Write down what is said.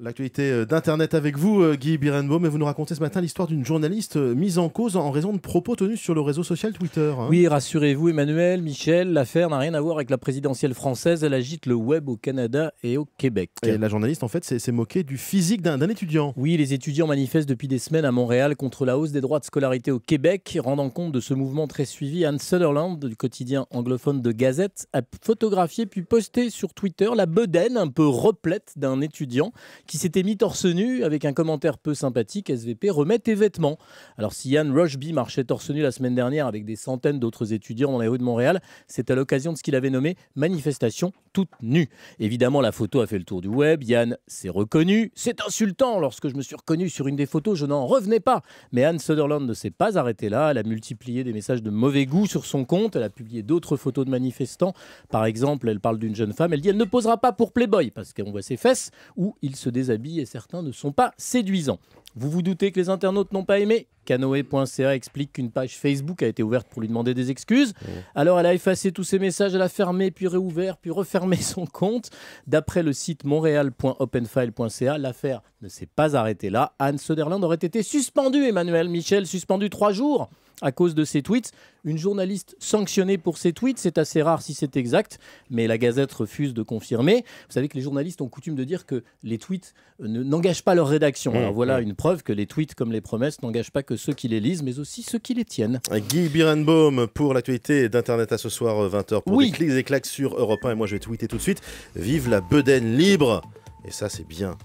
L'actualité d'Internet avec vous, Guy Birenbaum, et vous nous racontez ce matin l'histoire d'une journaliste mise en cause en raison de propos tenus sur le réseau social Twitter. Oui, rassurez-vous Emmanuel, Michel, l'affaire n'a rien à voir avec la présidentielle française, elle agite le web au Canada et au Québec. Et la journaliste, en fait, s'est moquée du physique d'un étudiant. Oui, les étudiants manifestent depuis des semaines à Montréal contre la hausse des droits de scolarité au Québec. Rendant compte de ce mouvement très suivi, Anne Sutherland, du quotidien anglophone de Gazette, a photographié puis posté sur Twitter la bedaine un peu replète d'un étudiant qui s'était mis torse nu avec un commentaire peu sympathique: SVP, remets tes vêtements. Alors si Yann Rushby marchait torse nu la semaine dernière avec des centaines d'autres étudiants dans les rues de Montréal, c'est à l'occasion de ce qu'il avait nommé manifestation toute nue. Évidemment, la photo a fait le tour du web, Yann s'est reconnu. C'est insultant, lorsque je me suis reconnu sur une des photos, je n'en revenais pas. Mais Anne Sutherland ne s'est pas arrêtée là, elle a multiplié des messages de mauvais goût sur son compte, elle a publié d'autres photos de manifestants. Par exemple, elle parle d'une jeune femme, elle dit elle ne posera pas pour Playboy parce qu'on voit ses fesses, ou il se déshabille et certains ne sont pas séduisants. Vous vous doutez que les internautes n'ont pas aimé ? Canoë.ca explique qu'une page Facebook a été ouverte pour lui demander des excuses. Alors elle a effacé tous ses messages, elle a fermé, puis réouvert, puis refermé son compte. D'après le site montréal.openfile.ca, l'affaire ne s'est pas arrêtée là. Anne Sutherland aurait été suspendue, Emmanuel Michel, suspendue 3 jours à cause de ses tweets. Une journaliste sanctionnée pour ses tweets, c'est assez rare si c'est exact, mais la Gazette refuse de confirmer. Vous savez que les journalistes ont coutume de dire que les tweets n'engagent pas leur rédaction. Alors voilà une preuve que les tweets, comme les promesses, n'engagent pas que ceux qui les lisent, mais aussi ceux qui les tiennent. Guy Birenbaum pour l'actualité d'Internet à ce soir 20h pour des clics et claques sur Europe 1. Et moi je vais tweeter tout de suite. Vive la bedaine libre. Et ça c'est bien.